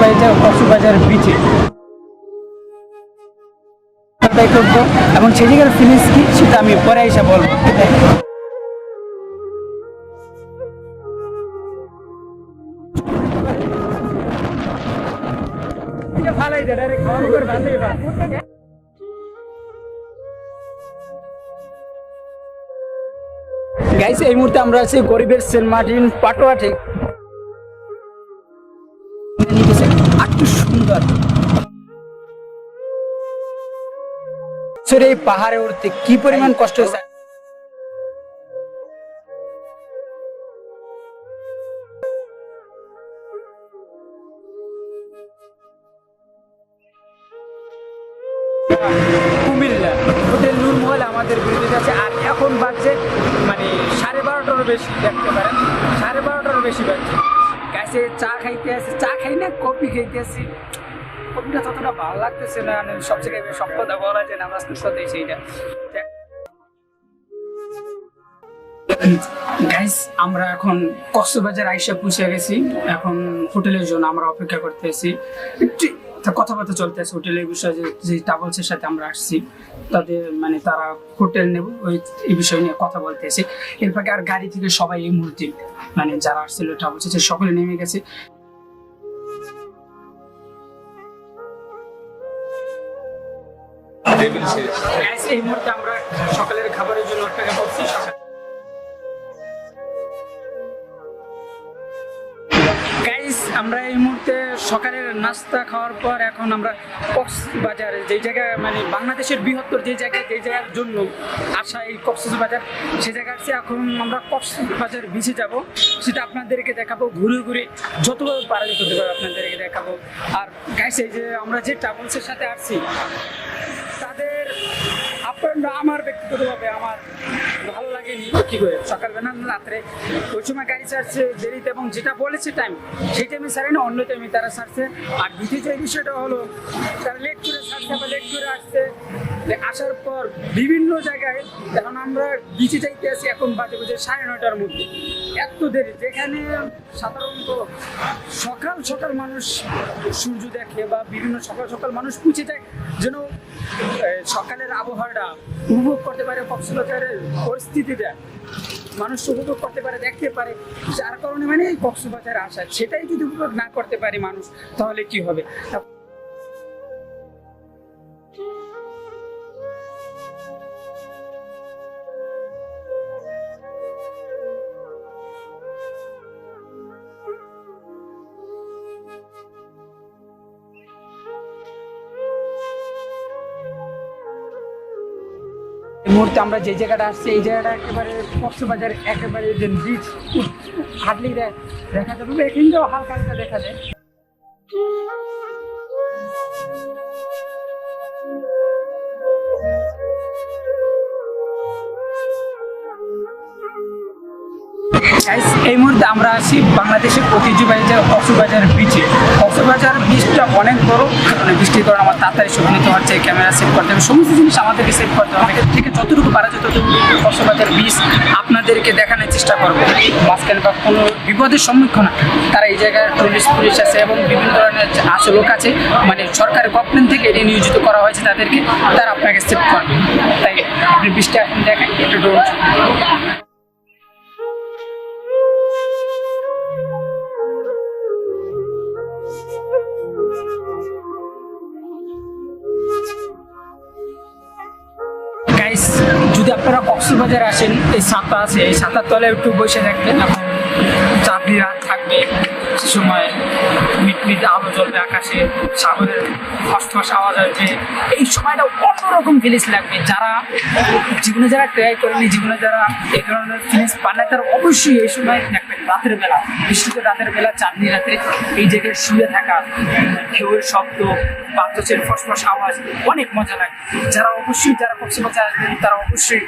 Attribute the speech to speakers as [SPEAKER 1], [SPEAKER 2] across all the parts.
[SPEAKER 1] ঐতিহ্যবাহী কক্সবাজার বিচে করবো, এবং সেই জায়গার ফিলিংস কি সেটা আমি পরে এসে বলবো। গাইস, এই মুহূর্তে আমরা আছি গরিবের সেন্ট মার্টিন পাটোয়া ঠিক একটু সুন্দর এই পাহাড়ে উঠতে কি পরিমাণ কষ্ট হয়েছে। কুমিল্লা হোটেল নুরমহল আমাদের বিরুদ্ধে আছে, আর এখন বাজছে মানে 12:30টারও বেশি, দেখতে পারেন 12:30টারও বেশি বাজছে। গাছে চা খাইতে আসি, চা খাই না কফি খাইতে আসি, কফিটা ততটা ভালো লাগতেছে না, সব জায়গায় সব কথা বলা যায় না, আমার সাথে সেইটা। গাইস, আমরা এখন কক্সবাজার আইসা পৌঁছে গেছি, এখন হোটেলের জন্য আমরা অপেক্ষা করতেছি, কথাবার্তা চলতেছে হোটেলের বিষয়ে, যে ট্রাভেলসের সাথে আমরা আসছি তাদের মানে তারা হোটেল নেব এই বিষয় নিয়ে কথা বলতেছে। এর ফাঁকে আর গাড়ি থেকে সবাই এই মুহূর্তে মানে যারা আসছিল ট্রাভেলসে সকলে নেমে গেছে। এই মুহূর্তে আমরা সকালের খাবারের জন্য অপেক্ষা করছি। আমরা এই মুহূর্তে সকালের নাস্তা খাওয়ার পর এখন আমরা কক্সবাজার, যেই জায়গায় মানে বাংলাদেশের বৃহত্তর যে জায়গার জন্য আসা এই কক্সবাজার, সেই জায়গায় আসছে। এখন আমরা কক্সবাজার বিচে যাব, সেটা আপনাদেরকে দেখাবো, ঘুরে ঘুরে যতভাবে পারা যেতে পারে আপনাদেরকে দেখাবো। আর গাইস, এই যে আমরা যে ট্রাভেলসের সাথে আসছি তাদের আপনারা, আমার ব্যক্তিগতভাবে আমার ভালো লাগেনি কি করে সকালবেলা রাত্রে ওই সময় গাড়ি ছাড়ছে দেরিতে, এবং যেটা বলেছে টাইম সেই টাইমে ছাড়ে না, অন্য টাইমে তারা ছাড়ছে। আর দ্বিতীয় যে বিষয়টা হলো তারা লেট করে ছাড়ছে বা লেট করে আসছে, আসার পর বিভিন্ন জায়গায় এখন আমরা বিচে যাইতে আসি, এখন বাজে 9:30টার মধ্যে, এত দেরি, যেখানে সাধারণত সকাল সকাল মানুষ সূর্য দেখে বা বিভিন্ন সকাল সকাল মানুষ পৌঁছে যায় যেন সকালের আবহাওয়াটা উপভোগ করতে পারে, কক্সবাজারের পরিস্থিতিটা মানুষ উপভোগ করতে পারে, দেখতে পারে, যার কারণে মানে এই কক্সবাজারে আসা, সেটাই যদি উপভোগ না করতে পারে মানুষ তাহলে কি হবে। এই মুহূর্তে আমরা যে জায়গাটা আসছি, এই জায়গাটা একেবারে কক্সবাজার একেবারে যে বিচ হাঁটলেই দেখা যাবে, এখানটাও হালকা হালকা দেখা যায়। এই মুহূর্তে আমরা আছি বাংলাদেশের ঐতিহ্যবাহী যে কক্সবাজার বিচে। কক্সবাজার বিচটা অনেক বড়, মানে বৃষ্টির কারণে আমার তাড়াতাড়ি ছবি নিতে হচ্ছে, ক্যামেরা সেভ করতে হবে, সমস্ত জিনিস আমাদেরকে সেভ করতে হবে। এর থেকে যতটুকু পারা যায় ততটুকু কক্সবাজার বিচ আপনাদেরকে দেখানোর চেষ্টা করবো। মাঝখানে বা কোনো বিপদের সম্মুখীন তারা এই জায়গায় টুরিস্ট পুলিশ আছে এবং বিভিন্ন ধরনের আছে লোক আছে, মানে সরকারি গভর্নমেন্ট থেকে এটি নিয়োজিত করা হয়েছে তাদেরকে, তারা আপনাকে সেভ করবে। তাই আপনি বিচটা এখন দেখেন একটু ডোর। যদি আপনারা কক্সবাজার আসেন, এই ছাতা আছে, এই ছাতার তলে একটু বসে থাকবেন, এখন চাঁদনি রাত থাকবে, সে সময় মিটমিট আলো জ্বলবে আকাশে, সাগরের ফসফস আওয়াজ আসবে, এই সময়টা অন্যরকম ফিলিংস লাগবে। যারা জীবনে যারা ট্রাই করেনি, জীবনে যারা এই ধরনের ফিলিংস পান না, তারা অবশ্যই এই সময় দেখবেন রাতের বেলা, বিশেষ করে রাতের বেলা চাঁদনি রাতে এই জায়গায় শুয়ে থাকা, ঢেউয়ের শব্দ, বাতাসের ফসফস আওয়াজ অনেক মজা লাগে। যারা কক্সবাজার আসবেন তারা অবশ্যই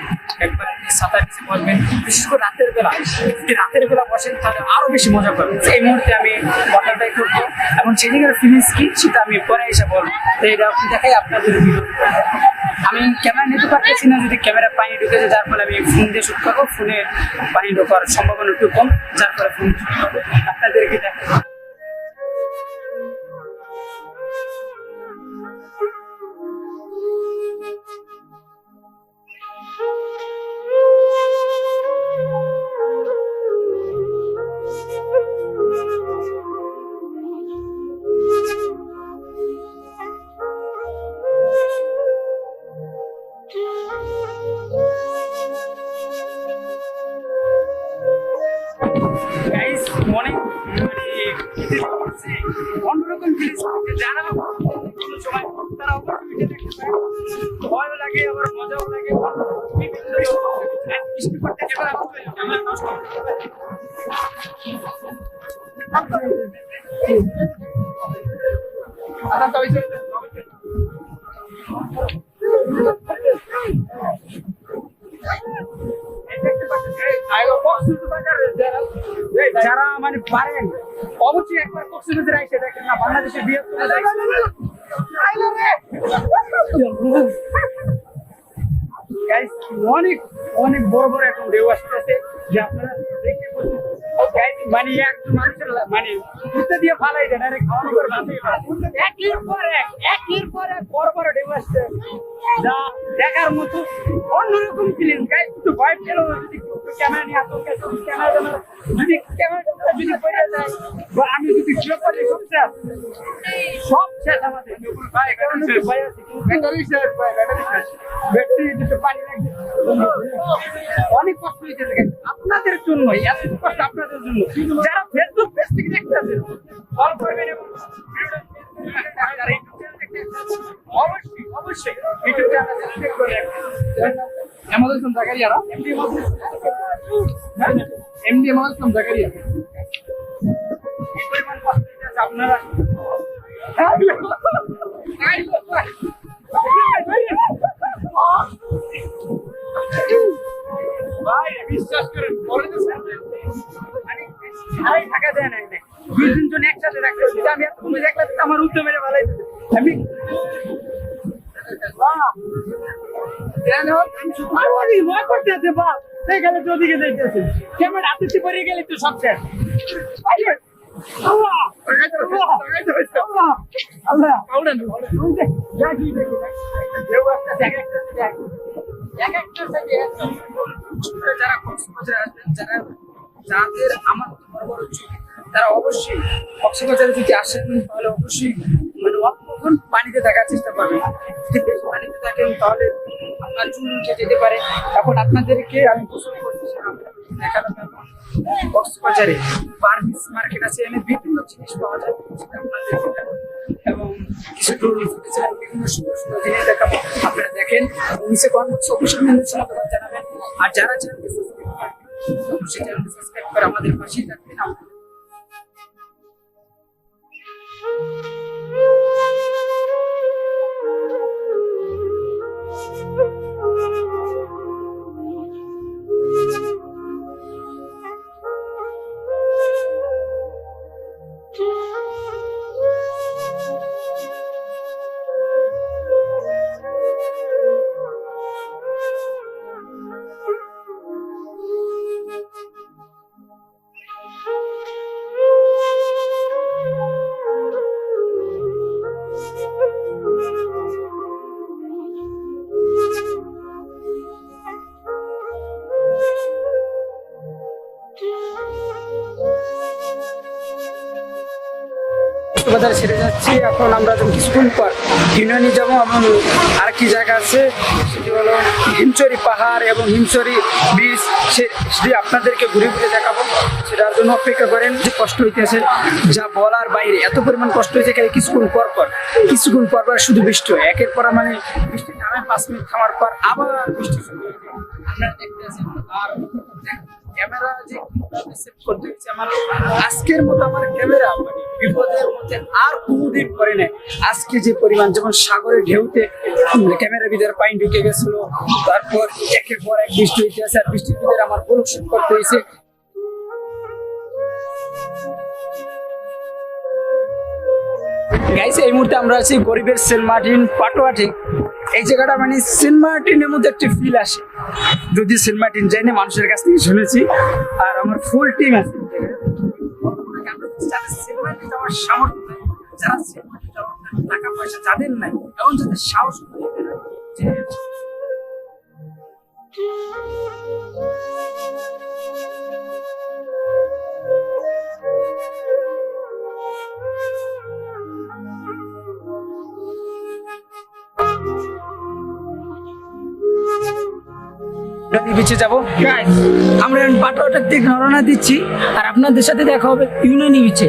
[SPEAKER 1] একবার ছাতার নিচে বসবেন, বিশেষ করে রাতের বেলা, যদি রাতের বেলা বসেন তাহলে আরো বেশি মজা পাবেন। এই মুহূর্তে আমি ওয়াটারটাই করবো এবং সেই জায়গার ফিলিংস কি সেটা আমি পরে এসে বলবো। তো এটা আপনি দেখাই আপনাদের আমি ক্যামেরা নিতে পারতেছি না, যদি ক্যামেরা পানি ঢুকেছে, যার ফলে আমি ফোন দিয়ে শুট করবো, ফোনে পানি ঢোকার সম্ভাবনা একটু কম, যার ফলে ফোন আপনাদেরকে দেখাবো। অন্যরকম ফিলিংস যারা কোনো সময় তারা অবশ্যই দেখতে পায়, ভয়ও লাগে আবার মজাও লাগে বিভিন্ন বৃষ্টি পড়তে এবার আমরা নষ্ট করতে পারি। যারা মানে পারেন অবশ্যই একবার কক্সবাজারে এসে দেখেন না, বাংলাদেশের বৃহত্তম Guys, অনেক অনেক বড় বড় এখন ঢেউ আসতেছে যে আপনারা দেখতে পাচ্ছেন। Guys, মানে একজন মানুষের মানে ঘুরতে দিয়ে ফালাই দেন, আরে খাওয়ানো করে বাঁচিয়ে একের পর এক বড় বড় ঢেউ আসছে, যা দেখার মতো অন্যরকম ফিলিং। গাইস একটু ভয় পেল যদি ক্যামেরা নিয়ে আসো, ক্যামেরা যদি পড়ে যায় বা আমি যদি ক্লিক করি সব শেষ আমাদের ভাই। কারণ ভয় আছে, ব্যাটারি শেষ, ব্যাটারি দিতে পানি লাগবে, অনেক কষ্ট হয়েছে আপনাদের জন্য, এত কষ্ট আপনাদের জন্য যারা ফেসবুক পেজ থেকে দেখতেছেন। ফলো করবেন এবং অবশ্যই অবশ্যই ইউটিউব চ্যানেল সাবস্ক্রাইব করে রাখবেন। Amazon Zakaria MD Amazon Zakaria আপনারা ভাই বিশ্বাস করেন থাকা যায় না, দুই তিনজন একসাথে রাখতে হচ্ছে। আমি তুমি দেখলে আমার উদ্যোগ মেরে ভালো আমি ক্যামেরা হাতে পড়ে গেলে তো সব শেষ। যারা কক্সবাজারে আসবেন, যাদের আমার বড় বড় চোখ, তারা অবশ্যই কক্সবাজারে যদি আসেন তাহলে অবশ্যই মানে অল্পক্ষণ পানিতে থাকার চেষ্টা করবেন। যদি বেশি পানিতে থাকেন তাহলে আপনার চুল উঠে যেতে পারে। এখন আপনাদেরকে আমি গোসল করছি দেখালাম। এখন কক্সবাজারে বার্মিজ মার্কেট আছে, এখানে বিভিন্ন জিনিস পাওয়া যায় এবং কিছু বিভিন্ন সুন্দর সুন্দর জিনিস দেখাবো। আপনারা দেখেন নিচে কমেন্ট অবশ্যই জানাবেন। আর যারা চ্যানেলকে সাবস্ক্রাইব করেন অবশ্যই চ্যানেলকে সাবস্ক্রাইব করে আমাদের পাশেই থাকবেন। বাজারে ছেড়ে যাচ্ছি। এখন আমরা কিছুক্ষণ পর ইউনানি যাবো এবং আর কি জায়গা আছে সেটি হলো হিমচরি পাহাড় এবং হিমচরি বীচ, সেটি আপনাদেরকে ঘুরে ঘুরে দেখাবো। সেটার জন্য অপেক্ষা করেন। যে কষ্ট হইতেছে যা বলার বাইরে, এত পরিমাণ কষ্ট হয়েছে। কিছুক্ষণ পর শুধু বৃষ্টি হয়, একের পর মানে বৃষ্টি থামে, 5 মিনিট থামার পর আবার বৃষ্টি শুরু হয়ে যায়। আপনারা দেখতে আছেন। আর ক্যামেরা যে সেভ করতে হয়েছে আমার আজকের মতো, আমার ক্যামেরা মানে বিপদের মধ্যে আর কোনোদিন করে নেয়। আজকে যে পরিমাণ, যেমন সাগরের ঢেউতে ক্যামেরার ভিতরে পানি ঢুকে গেছিল, তারপর একের পর এক বৃষ্টি হইতে আছে, আর বৃষ্টির ভিতরে আমার ব্লগ শুট করতে হয়েছে। গাইস এই মুহূর্তে আমরা আছি গরিবের সেন্ট মার্টিন পাটোয়া। ঠিক এই জায়গাটা মানে সেন্ট মার্টিনের মধ্যে একটা ফিল আসে। যদি সেন্ট মার্টিন যাইনি, মানুষের কাছ থেকে শুনেছি। আর আমার ফুল টিম আছে সেন্ট মার্টিন যাওয়ার সামর্থ্য নাই, যারা সেন্ট মার্টিন যাওয়ার টাকা পয়সা যাদের নাই, এমন যাদের সাহস বিচে যাবো। আমরা পাটোয়াটার দিকে রওনা দিচ্ছি, আর আপনাদের সাথে দেখা হবে ইউনানি বিচে।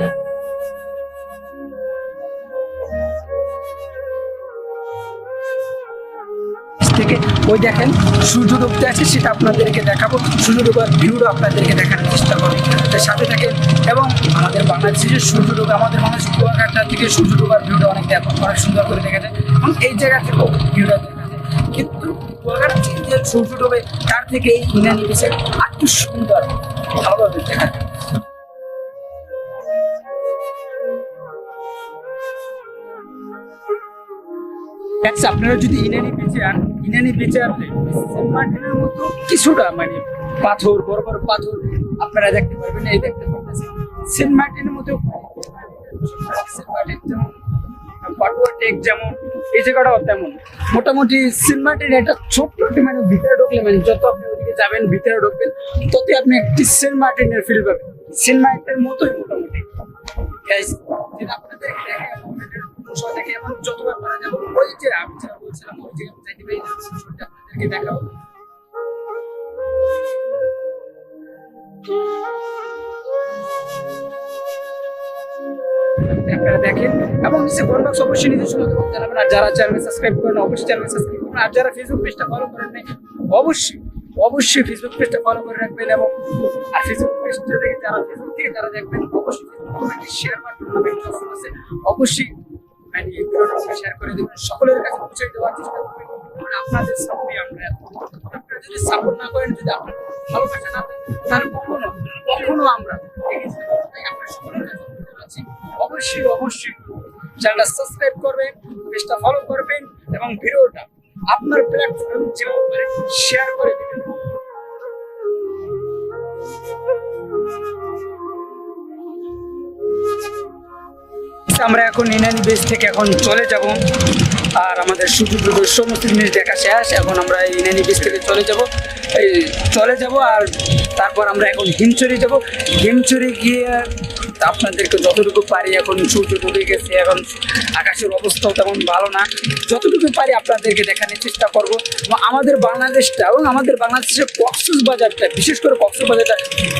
[SPEAKER 1] থেকে ওই দেখেন সূর্য ডুবতে আছে, সেটা আপনাদেরকে দেখাবো। সূর্য ডোবার ভিউটা আপনাদেরকে দেখানোর চেষ্টা করবো, তাই সাথে থাকেন। এবং আমাদের বাংলাদেশে যে সূর্য ডোবে, আমাদের বাংলাদেশ কুয়াকাটা থেকে সূর্য ডোবার ভিউটা অনেক এখন অনেক সুন্দর করে দেখা যায়, এবং এই জায়গা থেকেও ভিউটা দেখা যায়। কিন্তু কুয়াকাটা থেকে যে সূর্য ডোবে তার থেকে এই ইনানি বিচে আর একটু সুন্দর ভালোভাবে দেখা যায়। আপনারা যদি ইনানি বিচে আন, ইনানি বিচে আপনি সেন্ট মার্টিনের মতো কিছুটা মানে পাথর, বড় বড় পাথর আপনারা দেখতে পারবেন। এই দেখতে পাচ্ছেন সেন্ট মার্টিনের মতো, সেন্ট মার্টিন যেমন, পাটুয়া টেক যেমন, এই জায়গাটাও তেমন। মোটামুটি সেন্ট মার্টিন একটা ছোট্ট মানে ভিতরে ঢুকলে মানে যত আপনি ওদিকে যাবেন ভিতরে ঢুকবেন ততই আপনি একটি সেন্ট মার্টিনের ফিল পাবেন, সেন্ট মার্টিনের মতোই মোটামুটি। গাইস যেটা আপনাদেরকে দেখে এবং যতবার পারা যাবো ওই যে আমি যেটা বলছিলাম ওই যে যাইতে পারি আপনাদেরকে দেখাবো। আপনারা দেখেন এবং নিচে কমেন্ট বক্স অবশ্যই নিজের সময় জানাবেন। আর যারা চ্যানেল সাবস্ক্রাইব করেন অবশ্যই চ্যানেল সাবস্ক্রাইব করুন। আর যারা ফেসবুক পেজটা ফলো করেন নাই অবশ্যই ফেসবুক পেজটা ফলো করে রাখবেন। এবং আর ফেসবুক পেজটা থেকে যারা ফেসবুক থেকে যারা দেখবেন অবশ্যই ফেসবুক শেয়ার বাটন নামে একটা অপশন আছে, অবশ্যই মানে ভিডিওটা শেয়ার করে দেবেন, সকলের কাছে পৌঁছে দেওয়ার চেষ্টা করবেন। মানে আপনাদের সাপোর্টে আমরা, আপনারা যদি সাপোর্ট না করেন, যদি আপনার ভালোবাসা না দেন, তাহলে কখনো আমরা এগিয়ে যেতে পারবো না। তাই আপনারা সকলের কাছে অনুরোধ করছি, অবশ্যই চ্যানেলটা সাবস্ক্রাইব করবেন, পেজটা ফলো করবেন এবং ভিডিওটা আপনার প্ল্যাটফর্ম যেভাবে শেয়ার করে দেবেন। আমরা এখন ইনানি বেস থেকে এখন চলে যাব, আর আমাদের সূর্যোদয় সমস্ত জিনিস দেখা শেষ। এখন আমরা ইনানি বেস থেকে চলে যাব আর তারপর আমরা এখন হিমছড়ি যাব। হিমছড়ি গিয়ে আপনাদেরকে যতটুকু পারি, এখন সূর্য ডুবে গেছে, এখন আকাশের অবস্থাও তেমন ভালো না, যতটুকু পারি আপনাদেরকে দেখানোর চেষ্টা করব। আমাদের বাংলাদেশটা এবং আমাদের বাংলাদেশের কক্সবাজারটা, বিশেষ করে কক্সবাজারটা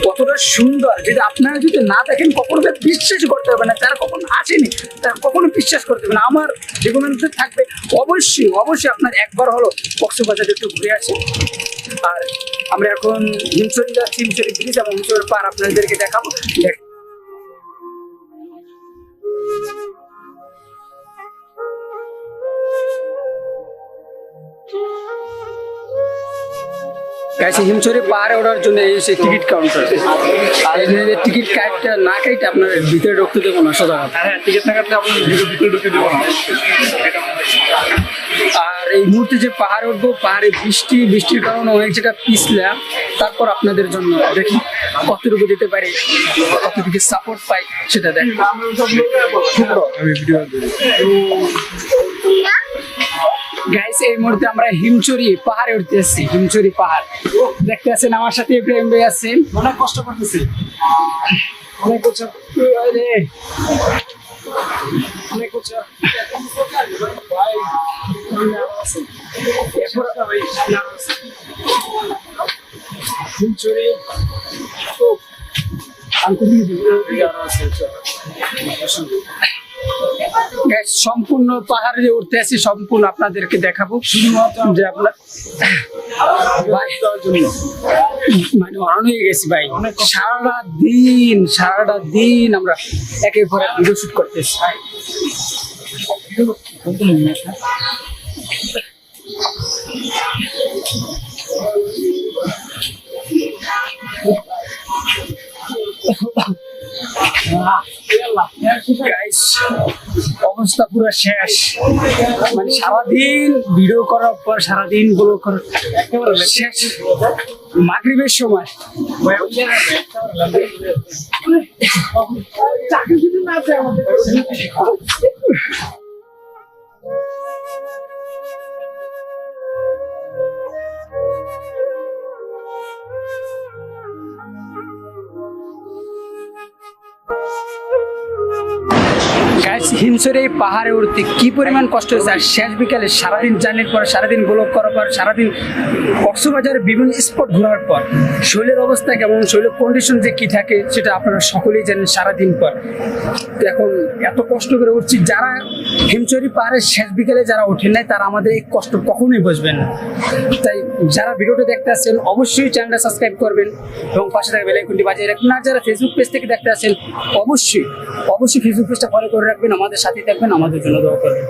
[SPEAKER 1] কতটা সুন্দর, যেটা আপনারা যদি না দেখেন কখনো বিশ্বাস করতে হবে না। যারা কখনো আসেনি তারা কখনো বিশ্বাস করতে হবে না। আমার রেকমেন্ড থাকবে অবশ্যই আপনার একবার হলো কক্সবাজারে একটু ঘুরে আসে। আর আমরা এখন হিমছড়ি যাচ্ছি, হিমছড়ি ব্রিজ এবং হিমছড়ির পার আপনাদেরকে দেখাবো। হিমছড়ি পাহাড়ে ওঠার জন্য এই সেই টিকিট কাউন্টার, টিকিট কাটটা না কাটতে আপনার ভিতরে ঢুকতে দেবো না সোজা। টিকিট না কাটলে আপনার ভিতরে ঢুকতে দেবো না। আর এই মুহূর্তে যে পাহাড়ে উঠবো, পাহাড়ে বৃষ্টির কারণে অনেক জায়গা পিছলা। তারপর আপনাদের জন্য দেখি কতটুকু যেতে পারি, কতটুকু সাপোর্ট পাই সেটা দেখ। গাইস এই মুহূর্তে আমরা হিমছড়ি পাহাড়ে উঠতে আসছি। হিমছড়ি পাহাড় দেখতে আছেন, আমার সাথে প্রেম ভাই আছেন, অনেক কষ্ট করতেছি, অনেক কষ্ট অনেক কষ্ট ভাই। হিমছড়ি সম্পূর্ণ পাহাড়ে যে উঠতে আসি সম্পূর্ণ আপনাদেরকে দেখাবো, যে আপনার মানে অরণ হয়ে গেছি ভাই। সারাটা দিন আমরা একের পর এক ভিডিও শুট করতেছি। অবস্থা পুরো শেষ, মানে সারাদিন ভিডিও করার পর সারাদিন ব্লগ করার শেষ। মাগরিবের সময় গাইস হিমছড়ি এই পাহাড়ে উঠতে কি পরিমাণ কষ্ট হয়েছে, আর শেষ বিকালে সারাদিন জার্নির পর, সারাদিন ব্লগ করার পর, সারাদিন কক্সবাজারের বিভিন্ন স্পট ঘোরার পর শরীরের অবস্থা কেমন, শরীরের কন্ডিশন যে কি থাকে সেটা আপনারা সকলেই জানেন সারাদিন পর। তো এখন এত কষ্ট করে উঠছি, যারা হিমছড়ি পাহাড়ের শেষ বিকালে যারা ওঠেন নাই তারা আমাদের এই কষ্ট কখনোই বুঝবেন না। তাই যারা ভিডিওটা দেখতে আসছেন অবশ্যই চ্যানেলটা সাবস্ক্রাইব করবেন এবং পাশে থাকা বেল আইকনটি বাজিয়ে রাখবেন। আর যারা ফেসবুক পেজ থেকে দেখতে আসছেন অবশ্যই অবশ্যই ফেসবুক পেজটা ফলো করে রাখবেন, আমাদের সাথে থাকবেন, আমাদের জন্য দোয়া করবেন।